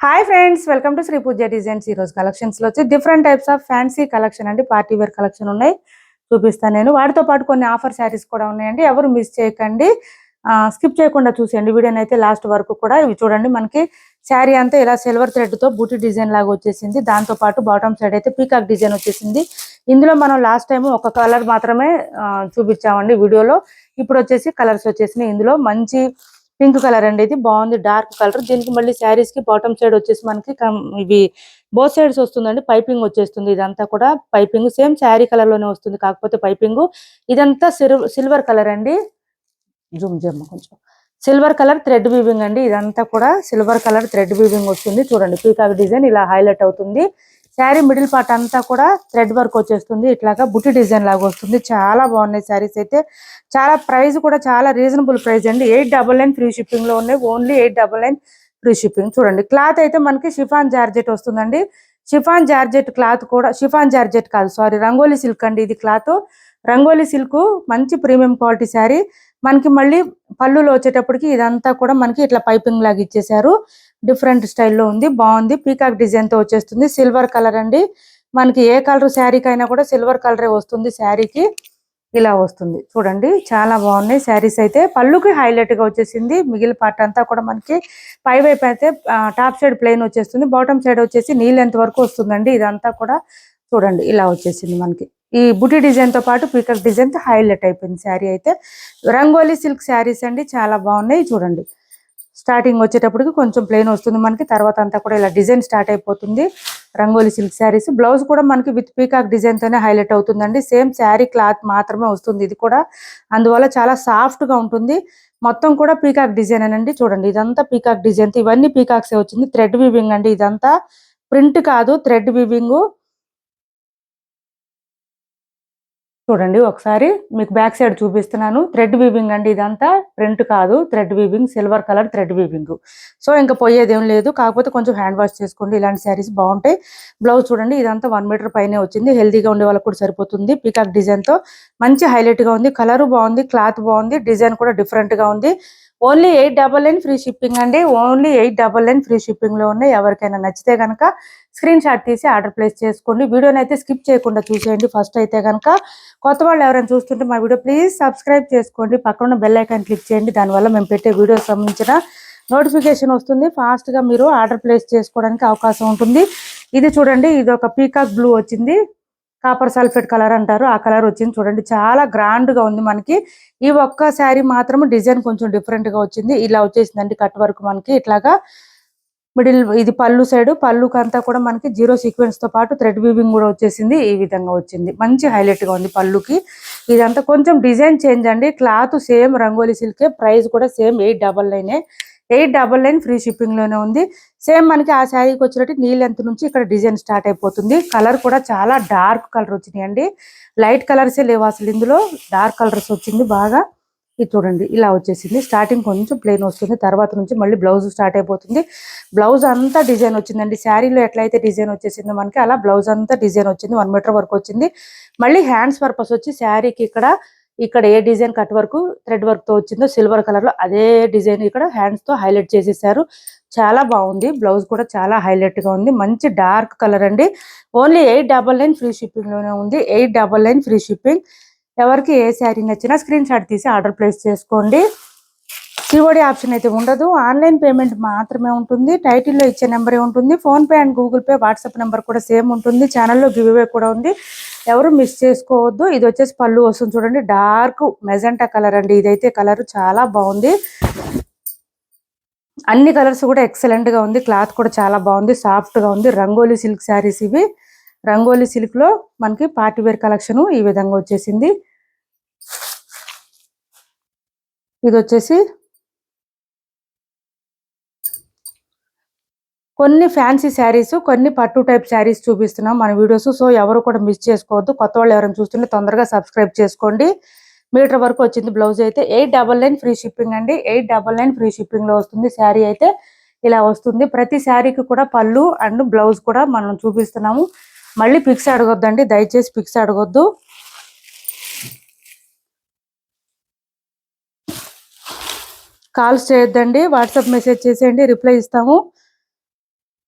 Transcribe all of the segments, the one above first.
Hi friends, welcome to Shri Pooja designs. ఈ రోజు collections లో వచ్చి different types of fancy collection అండి, పార్టీ వేర్ కలెక్షన్ ఉన్నాయి. చూపిస్తాను నేను. వాటితో పాటు కొన్ని ఆఫర్ శారీస్ కూడా ఉన్నాయండి. ఎవరు మిస్ చేయకండి, స్కిప్ చేయకుండా చూసేయండి వీడియోని అయితే లాస్ట్ వరకు కూడా. ఇవి చూడండి, మనకి శారీ అంతా ఇలా సిల్వర్ థ్రెడ్ తో బూటీ డిజైన్ లాగా వచ్చేసింది. దాంతో పాటు బాటమ్ సైడ్ అయితే పీకాక్ డిజైన్ వచ్చేసింది. ఇందులో మనం లాస్ట్ టైం ఒక కలర్ మాత్రమే చూపించామండి వీడియోలో. ఇప్పుడు వచ్చేసి కలర్స్ వచ్చేసినాయి. ఇందులో మంచి పింక్ కలర్ అండి, ఇది బాగుంది, డార్క్ కలర్. దీనికి మళ్ళీ శారీస్ కి బాటమ్ సైడ్ వచ్చేసి మనకి ఇవి బోత్ సైడ్స్ వస్తుందండి, పైపింగ్ వచ్చేస్తుంది. ఇదంతా కూడా పైపింగ్ సేమ్ శారీ కలర్ లోనే వస్తుంది, కాకపోతే పైపింగ్. ఇదంతా సిల్వర్ కలర్ అండి. జూమ్ జమ్ కొంచెం సిల్వర్ కలర్ థ్రెడ్ వీవింగ్ అండి. ఇదంతా కూడా సిల్వర్ కలర్ థ్రెడ్ వీవింగ్ వస్తుంది. చూడండి, పీకాక్ డిజైన్ ఇలా హైలైట్ అవుతుంది. శారీ మిడిల్ పార్ట్ అంతా కూడా థ్రెడ్ వర్క్ వచ్చేస్తుంది. ఇట్లాగా బుట్టి డిజైన్ లాగా వస్తుంది. చాలా బాగున్నాయి శారీస్ అయితే. చాలా ప్రైస్ కూడా చాలా రీజనబుల్ ప్రైస్ అండి. 899 ఫ్రీ షిప్పింగ్ లో ఉన్నాయి. Only 899 free shipping. చూడండి, క్లాత్ అయితే మనకి షిఫాన్ జార్జెట్ వస్తుందండి. షిఫాన్ జార్జెట్ క్లాత్ కూడా, షిఫాన్ జార్జెట్ కాదు సారీ, రంగోలీ సిల్క్ అండి ఇది క్లాత్. రంగోలీ సిల్క్ మంచి ప్రీమియం క్వాలిటీ శారీ. మనకి మళ్ళీ పళ్ళులో వచ్చేటప్పటికి ఇదంతా కూడా మనకి ఇట్లా పైపింగ్ లాగా ఇచ్చేసారు. డిఫరెంట్ స్టైల్లో ఉంది, బాగుంది. పీకాక్ డిజైన్ తో వచ్చేస్తుంది. సిల్వర్ కలర్ అండి. మనకి ఏ కలర్ శారీకి అయినా కూడా సిల్వర్ కలరే వస్తుంది. శారీకి ఇలా వస్తుంది. చూడండి, చాలా బాగున్నాయి శారీస్ అయితే. పళ్ళుకి హైలైట్ గా వచ్చేసింది. మిగిలిన పార్ట్ అంతా కూడా మనకి పై వైపు అయితే టాప్ సైడ్ ప్లెయిన్ వచ్చేస్తుంది. బాటమ్ సైడ్ వచ్చేసి నీ లెంత్ వరకు వస్తుందండి. ఇదంతా కూడా చూడండి ఇలా వచ్చేసింది మనకి. ఈ బుటీ డిజైన్ తో పాటు పీకాక్ డిజైన్ తో హైలైట్ అయిపోయింది శారీ అయితే. రంగోలీ సిల్క్ శారీస్ అండి, చాలా బాగున్నాయి. చూడండి, స్టార్టింగ్ వచ్చేటప్పటికి కొంచెం ప్లెయిన్ వస్తుంది మనకి, తర్వాత అంతా కూడా ఇలా డిజైన్ స్టార్ట్ అయిపోతుంది. రంగోలీ సిల్క్ శారీస్. బ్లౌజ్ కూడా మనకి విత్ పీకాక్ డిజైన్ తోనే హైలైట్ అవుతుందండి. సేమ్ శారీ క్లాత్ మాత్రమే వస్తుంది ఇది కూడా, అందువల్ల చాలా సాఫ్ట్ గా ఉంటుంది. మొత్తం కూడా పీకాక్ డిజైన్ అనండి. చూడండి, ఇదంతా పీకాక్ డిజైన్. ఇవన్నీ పీకాక్సే వచ్చింది. థ్రెడ్ వీవింగ్ అండి, ఇదంతా ప్రింట్ కాదు, థ్రెడ్ వీవింగ్. చూడండి ఒకసారి మీకు బ్యాక్ సైడ్ చూపిస్తున్నాను. థ్రెడ్ వీవింగ్ అండి, ఇదంతా ప్రింట్ కాదు, thread weaving, silver colour thread weaving. So ఇంకా పోయేదేం లేదు, కాకపోతే కొంచెం హ్యాండ్ వాష్ చేసుకోండి. ఇలాంటి శారీస్ బాగుంటాయి. బ్లౌజ్ చూడండి, ఇదంతా 1 మీటర్ పైనే వచ్చింది. హెల్దీగా ఉండే వాళ్ళకి కూడా సరిపోతుంది. పీకాక్ డిజైన్ తో మంచి హైలైట్ గా ఉంది. కలర్ బాగుంది, క్లాత్ బాగుంది, డిజైన్ కూడా డిఫరెంట్ గా ఉంది. ఓన్లీ 899 ఫ్రీ షిప్పింగ్ అండి. ఓన్లీ 899 ఫ్రీ షిప్పింగ్ లో ఉన్నాయి. ఎవరికైనా నచ్చితే కనుక స్క్రీన్ షాట్ తీసి ఆర్డర్ ప్లేస్ చేసుకోండి. వీడియోని అయితే స్కిప్ చేయకుండా చూసేయండి. ఫస్ట్ అయితే కనుక కొత్త వాళ్ళు ఎవరైనా చూస్తుంటే మా వీడియో ప్లీజ్ సబ్స్క్రైబ్ చేసుకోండి. పక్కన బెల్ ఐకాన్ క్లిక్ చేయండి. దానివల్ల మేము పెట్టే వీడియో సంబంధించిన నోటిఫికేషన్ వస్తుంది. ఫాస్ట్ గా మీరు ఆర్డర్ ప్లేస్ చేసుకోవడానికి అవకాశం ఉంటుంది. ఇది చూడండి, ఇది ఒక పీకాక్ బ్లూ వచ్చింది. కాపర్ సల్ఫేట్ కలర్ అంటారు, ఆ కలర్ వచ్చింది. చూడండి, చాలా గ్రాండ్ గా ఉంది మనకి. ఈ ఒక్క శారీ మాత్రం డిజైన్ కొంచెం డిఫరెంట్ గా వచ్చింది. ఇలా వచ్చేసిందండి కట్ వర్క్ మనకి. ఇట్లాగా మిడిల్ ఇది పళ్ళు సైడ్, పళ్ళుకి అంతా కూడా మనకి జీరో సీక్వెన్స్ తో పాటు థ్రెడ్ వీవింగ్ కూడా వచ్చేసింది. ఈ విధంగా వచ్చింది, మంచి హైలైట్ గా ఉంది పళ్ళుకి. ఇదంతా కొంచెం డిజైన్ చేంజ్ అండి. క్లాత్ సేమ్ రంగోలీ సిల్కే, ప్రైస్ కూడా సేమ్ 899. 899 ఫ్రీ షిప్పింగ్ లోనే ఉంది. సేమ్ మనకి ఆ శారీకి వచ్చినట్టు నీ లెంత్ నుంచి ఇక్కడ డిజైన్ స్టార్ట్ అయిపోతుంది. కలర్ కూడా చాలా డార్క్ కలర్ వచ్చినాయండి. లైట్ కలర్సే లేవు అసలు, ఇందులో డార్క్ కలర్స్ వచ్చింది బాగా. ఇది చూడండి, ఇలా వచ్చేసింది. స్టార్టింగ్ కొంచెం ప్లెయిన్ వస్తుంది, తర్వాత నుంచి మళ్ళీ బ్లౌజ్ స్టార్ట్ అయిపోతుంది. బ్లౌజ్ అంతా డిజైన్ వచ్చిందండి. శారీలో ఎట్లయితే డిజైన్ వచ్చేసిందో మనకి, అలా బ్లౌజ్ అంతా డిజైన్ వచ్చింది. 1 మీటర్ వరకు వచ్చింది. మళ్ళీ హ్యాండ్స్ పర్పస్ వచ్చి శారీకి ఇక్కడ ఏ design cut work thread work తో వచ్చిందో సిల్వర్ కలర్ లో, అదే డిజైన్ ఇక్కడ హ్యాండ్స్ తో హైలైట్ చేసేసారు. చాలా బాగుంది. బ్లౌజ్ కూడా చాలా హైలైట్ గా ఉంది. మంచి డార్క్ కలర్ అండి. ఓన్లీ 899 ఫ్రీ షిప్పింగ్ లోనే ఉంది. 899 ఫ్రీ షిప్పింగ్. ఎవరికి ఏ శారీ నచ్చినా స్క్రీన్ షాట్ తీసి ఆర్డర్ ప్లేస్ చేసుకోండి. సిఓడి ఆప్షన్ అయితే ఉండదు, ఆన్లైన్ పేమెంట్ మాత్రమే ఉంటుంది. టైటిల్లో ఇచ్చే నెంబరే ఉంటుంది. Phone pay and Google pay, WhatsApp number కూడా సేమ్ ఉంటుంది. ఛానల్లో గివ్ అవే కూడా ఉంది, ఎవరు మిస్ చేసుకోవద్దు. ఇది వచ్చేసి పళ్ళు వస్తుంది. చూడండి, డార్క్ మెజెంటా కలర్ అండి. ఇదైతే కలర్ చాలా బాగుంది. అన్ని కలర్స్ కూడా ఎక్సలెంట్ గా ఉంది. క్లాత్ కూడా చాలా బాగుంది, సాఫ్ట్ గా ఉంది. రంగోలీ సిల్క్ శారీస్ ఇవి. రంగోలీ సిల్క్ లో మనకి పార్టీ వేర్ కలెక్షన్ ఈ విధంగా వచ్చేసింది. ఇది వచ్చేసి కొన్ని ఫ్యాన్సీ శారీస్, కొన్ని పట్టు టైప్ శారీస్ చూపిస్తున్నాం మన వీడియోస్. సో ఎవరు కూడా మిస్ చేసుకోవద్దు. కొత్త వాళ్ళు ఎవరైనా చూస్తుంటే తొందరగా సబ్స్క్రైబ్ చేసుకోండి. మీటర్ వరకు వచ్చింది బ్లౌజ్ అయితే. 899 ఫ్రీ షిప్పింగ్ అండి. 899 ఫ్రీ షిప్పింగ్ లో వస్తుంది. శారీ అయితే ఇలా వస్తుంది. ప్రతి శారీకి కూడా పళ్ళు అండ్ బ్లౌజ్ కూడా మనం చూపిస్తున్నాము. మళ్ళీ పిక్స్ అడగొద్దండి, దయచేసి పిక్స్ అడగొద్దు. కాల్స్ చేయొద్దండి, వాట్సాప్ మెసేజ్ చేసేయండి, రిప్లై ఇస్తాము.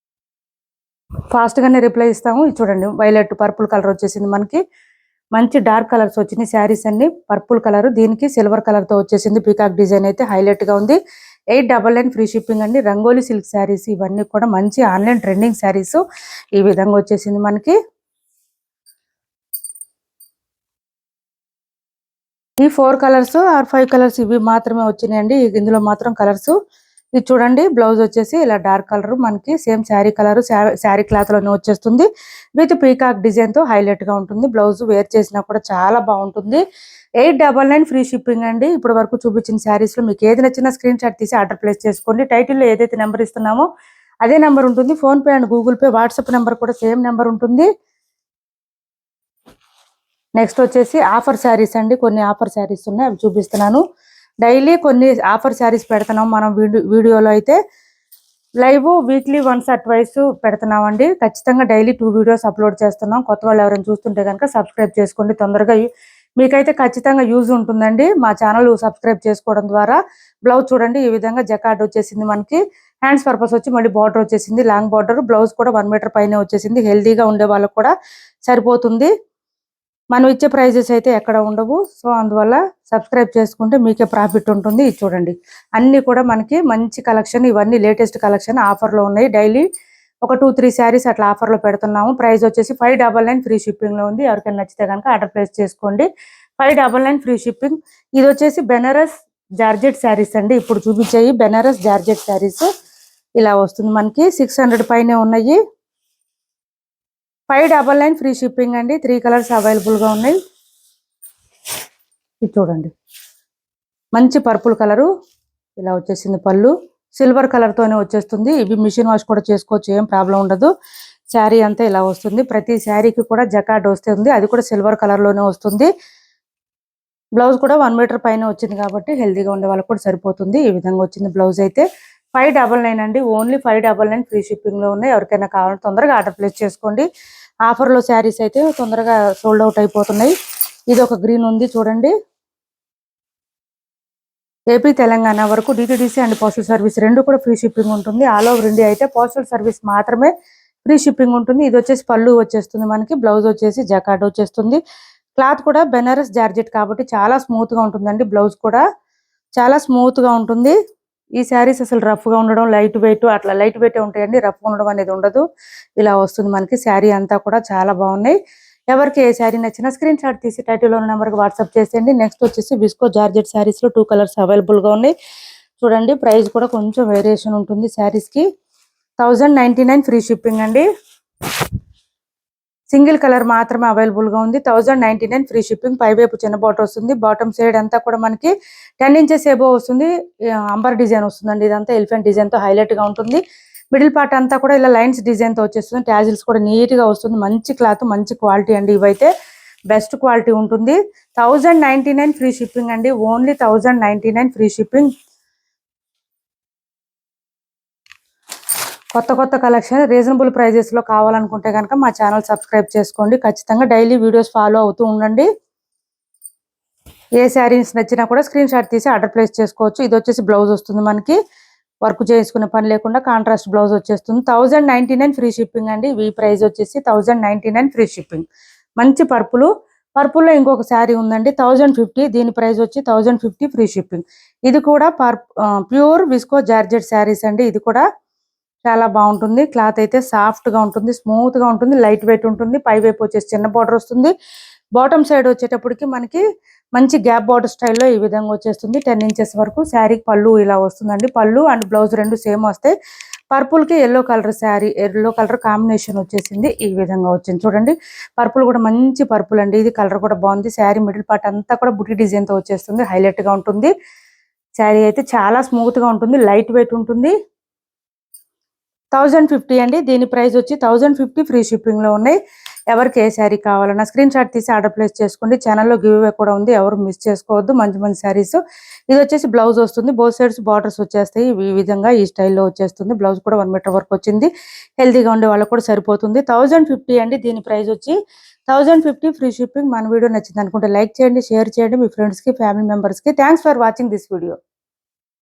ఫాస్ట్ గానే రిప్లై ఇస్తాము. ఇది చూడండి వైలెట్ పర్పుల్ కలర్ వచ్చేసింది మనకి. మంచి డార్క్ కలర్స్ వచ్చినాయి శారీస్ అన్ని. పర్పుల్ కలర్ దీనికి సిల్వర్ కలర్ తో వచ్చేసింది. పీకాక్ డిజైన్ అయితే హైలైట్ గా ఉంది. 899 ఫ్రీ షిప్పింగ్ అండి. రంగోలీ సిల్క్ శారీస్ ఇవన్నీ కూడా మంచి ఆన్లైన్ ట్రెండింగ్ శారీస్. ఈ విధంగా వచ్చేసింది మనకి. ఈ 4 కలర్స్ ఆర్ 5 కలర్స్ ఇవి మాత్రమే వచ్చినాయండి. ఇందులో మాత్రం కలర్స్. ఇది చూడండి బ్లౌజ్ వచ్చేసి ఇలా డార్క్ కలర్ మనకి same sari colour sari cloth లోనే వచ్చేస్తుంది. విత్ పీకాక్ డిజైన్ తో హైలైట్ గా ఉంటుంది. బ్లౌజ్ వేర్ చేసినా కూడా చాలా బాగుంటుంది. 899 ఫ్రీ షిప్పింగ్ అండి. ఇప్పుడు వరకు చూపించిన శారీస్ లో మీకు ఏది నచ్చినా స్క్రీన్ షాట్ తీసి ఆర్డర్ ప్లేస్ చేసుకోండి. టైటిల్ లో ఏదైతే నెంబర్ ఇస్తున్నామో అదే నెంబర్ ఉంటుంది. Phone pay and Google pay WhatsApp number కూడా సేమ్ నెంబర్ ఉంటుంది. నెక్స్ట్ వచ్చేసి ఆఫర్ శారీస్ అండి. కొన్ని ఆఫర్ శారీస్ ఉన్నాయి, అవి చూపిస్తున్నాను. డైలీ కొన్ని ఆఫర్ శారీస్ పెడుతున్నాం మనం వీడియోలో అయితే. Live weekly once or twice పెడుతున్నామండి. ఖచ్చితంగా డైలీ 2 వీడియోస్ అప్లోడ్ చేస్తున్నాం. కొత్త వాళ్ళు ఎవరైనా చూస్తుంటే కనుక సబ్స్క్రైబ్ చేసుకోండి. తొందరగా మీకైతే ఖచ్చితంగా యూజ్ ఉంటుందండి మా ఛానల్ సబ్స్క్రైబ్ చేసుకోవడం ద్వారా. బ్లౌజ్ చూడండి ఈ విధంగా జకార్డ్ వచ్చేసింది మనకి. హ్యాండ్స్ పర్పస్ వచ్చి మళ్ళీ బార్డర్ వచ్చేసింది, లాంగ్ బార్డర్. బ్లౌజ్ కూడా 1 మీటర్ పైన వచ్చేసింది. హెల్దీగా ఉండే వాళ్ళకు కూడా సరిపోతుంది. మనం ఇచ్చే ప్రైజెస్ అయితే ఎక్కడ ఉండవు. సో అందువల్ల సబ్స్క్రైబ్ చేసుకుంటే మీకే ప్రాఫిట్ ఉంటుంది. ఇది చూడండి అన్ని కూడా మనకి మంచి కలెక్షన్. ఇవన్నీ లేటెస్ట్ కలెక్షన్ ఆఫర్లో ఉన్నాయి. డైలీ ఒక 2-3 శారీస్ అట్లా ఆఫర్లో పెడుతున్నాము. ప్రైస్ వచ్చేసి 599 ఫ్రీ షిప్పింగ్లో ఉంది. ఎవరికైనా నచ్చితే కనుక ఆర్డర్ ప్లేస్ చేసుకోండి. 599 ఫ్రీ షిప్పింగ్. ఇది వచ్చేసి బెనారస్ జార్జెట్ శారీస్ అండి. ఇప్పుడు చూపించాయి బెనారస్ జార్జెట్ శారీస్. ఇలా వస్తుంది మనకి. 600 పైనే ఉన్నాయి. 599 ఫ్రీ షిప్పింగ్ అండి. 3 కలర్స్ అవైలబుల్ గా ఉన్నాయి. ఇది చూడండి మంచి పర్పుల్ కలరు ఇలా వచ్చేసింది. పళ్ళు సిల్వర్ కలర్ తోనే వచ్చేస్తుంది. ఇవి మిషన్ వాష్ కూడా చేసుకోవచ్చు, ఏం ప్రాబ్లం ఉండదు. శారీ అంతా ఇలా వస్తుంది. ప్రతి శారీకి కూడా జకార్డ్ వస్తుంది. అది కూడా సిల్వర్ కలర్ లోనే వస్తుంది. బ్లౌజ్ కూడా 1 మీటర్ పైన వచ్చింది కాబట్టి హెల్దీగా ఉండే వాళ్ళకి కూడా సరిపోతుంది. ఈ విధంగా వచ్చింది బ్లౌజ్ అయితే. 599 అండి. ఓన్లీ 599 ఫ్రీ షిప్పింగ్ లో ఉన్నాయి. ఎవరికైనా కావాలంటే తొందరగా ఆర్డర్ ప్లేస్ చేసుకోండి. ఆఫర్లో శారీస్ అయితే తొందరగా సోల్డ్ అవుట్ అయిపోతున్నాయి. ఇది ఒక గ్రీన్ ఉంది చూడండి. ఏపీ తెలంగాణ వరకు డిటిడిసి అండ్ పోస్టల్ సర్వీస్ రెండు కూడా ఫ్రీ షిప్పింగ్ ఉంటుంది. ఆల్ ఓవర్ ఇండియా అయితే పోస్టల్ సర్వీస్ మాత్రమే ఫ్రీ షిప్పింగ్ ఉంటుంది. ఇది వచ్చేసి పళ్ళు వచ్చేస్తుంది మనకి. బ్లౌజ్ వచ్చేసి జకార్డ్ వచ్చేస్తుంది. క్లాత్ కూడా బెనారస్ జార్జెట్ కాబట్టి చాలా స్మూత్ గా ఉంటుందండి. బ్లౌజ్ కూడా చాలా స్మూత్ గా ఉంటుంది. ఈ శారీస్ అసలు రఫ్ గా ఉండడం, లైట్ వెయిట్ అట్లా లైట్ వెయిట్ ఉంటాయండి. రఫ్ ఉండడం అనేది ఉండదు. ఇలా వస్తుంది మనకి. శారీ అంతా కూడా చాలా బాగున్నాయి. ఎవరికి ఏ శారీ నచ్చినా స్క్రీన్ షాట్ తీసి టైటిల్ ఉన్న నెంబర్కి వాట్సాప్ చేసేయండి. నెక్స్ట్ వచ్చేసి విస్కో జార్జెట్ శారీస్ లో 2 కలర్స్ అవైలబుల్ గా ఉన్నాయి. చూడండి ప్రైస్ కూడా కొంచెం వేరియేషన్ ఉంటుంది శారీస్ కి. 1099 ఫ్రీ షిప్పింగ్ అండి. సింగిల్ కలర్ మాత్రమే అవైలబుల్ గా ఉంది. 1099 ఫ్రీ షిప్పింగ్. పైవైపు చిన్న బార్డర్ వస్తుంది. బాటమ్ సైడ్ అంతా కూడా మనకి 10 ఇంచెస్ ఎబో వస్తుంది. అంబర్ డిజైన్ వస్తుందండి. ఇదంతా ఎలిఫెంట్ డిజైన్ తో హైలైట్ గా ఉంటుంది. మిడిల్ పార్ట్ అంతా కూడా ఇలా లైన్స్ డిజైన్ తో వచ్చేస్తుంది. ట్యాజిల్స్ కూడా నీట్ గా వస్తుంది. మంచి క్లాత్, మంచి క్వాలిటీ అండి. ఇవైతే బెస్ట్ క్వాలిటీ ఉంటుంది. 1099 ఫ్రీ షిప్పింగ్ అండి. Only 1099 free shipping. కొత్త కొత్త కలెక్షన్ రీజనబుల్ ప్రైజెస్ లో కావాలనుకుంటే కనుక మా ఛానల్ సబ్స్క్రైబ్ చేసుకోండి. ఖచ్చితంగా డైలీ వీడియోస్ ఫాలో అవుతూ ఉండండి. ఏ శారీస్ నచ్చినా కూడా స్క్రీన్ షాట్ తీసి ఆర్డర్ ప్లేస్ చేసుకోవచ్చు. ఇది వచ్చేసి బ్లౌజ్ వస్తుంది మనకి. వర్క్ చేసుకునే పని లేకుండా కాంట్రాస్ట్ బ్లౌజ్ వచ్చేస్తుంది. 1099 ఫ్రీ షిప్పింగ్ అండి. ఈ ప్రైస్ వచ్చేసి 1099 ఫ్రీ షిప్పింగ్. మంచి పర్పుల్లో ఇంకొక శారీ ఉందండి 1050. దీని ప్రైస్ వచ్చి 1050 ఫ్రీ షిప్పింగ్. ఇది కూడా ప్యూర్ విస్కో జార్జెట్ శారీస్ అండి. ఇది కూడా చాలా బాగుంటుంది. క్లాత్ అయితే సాఫ్ట్ గా ఉంటుంది, స్మూత్ గా ఉంటుంది, లైట్ వెయిట్ ఉంటుంది. పై వైపు వచ్చేసి చిన్న బార్డర్ వస్తుంది. బాటమ్ సైడ్ వచ్చేటప్పటికి మనకి మంచి గ్యాప్ బార్డర్ స్టైల్లో ఈ విధంగా వచ్చేస్తుంది. 10 ఇంచెస్ వరకు. శారీకి పళ్ళు ఇలా వస్తుందండి. పళ్ళు అండ్ బ్లౌజ్ రెండు సేమ్ వస్తాయి. పర్పుల్ కి yellow colour sari, yellow colour combination వచ్చేసింది. ఈ విధంగా వచ్చింది చూడండి. పర్పుల్ కూడా మంచి పర్పుల్ అండి. ఇది కలర్ కూడా బాగుంది. శారీ మిడిల్ పార్ట్ అంతా కూడా బుటీ డిజైన్ తో వచ్చేస్తుంది. హైలైట్ గా ఉంటుంది. శారీ అయితే చాలా స్మూత్ గా ఉంటుంది, లైట్ వెయిట్ ఉంటుంది. 1050 అండి. దీని ప్రైస్ వచ్చి 1050 ఫ్రీ షిప్పింగ్ లో ఉన్నాయి. ఎవరికి ఏ శారీ కావాలన్నా స్క్రీన్ షాట్ తీసి ఆర్డర్ ప్లేస్ చేసుకోండి. ఛానల్లో గివ్ అవే కూడా ఉంది, ఎవరు మిస్ చేసుకోవద్దు. మంచి మంచి శారీస్. ఇది వచ్చేసి బ్లౌజ్ వస్తుంది. బోత్ సైడ్స్ బార్డర్స్ వచ్చేస్తాయి. ఈ విధంగా ఈ స్టైల్లో వచ్చేస్తుంది. బ్లౌజ్ కూడా 1 మీటర్ వరకు వచ్చింది. హెల్తీగా ఉండే వాళ్ళకి కూడా సరిపోతుంది. 1050 అండి. దీని ప్రైస్ వచ్చి 1050 ఫ్రీ షిప్పింగ్. మన వీడియో నచ్చింది అనుకుంటే లైక్ చేయండి, షేర్ చేయండి మీ ఫ్రెండ్స్ కి, ఫ్యామిలీ మెంబర్స్ కి. Thanks for watching this video.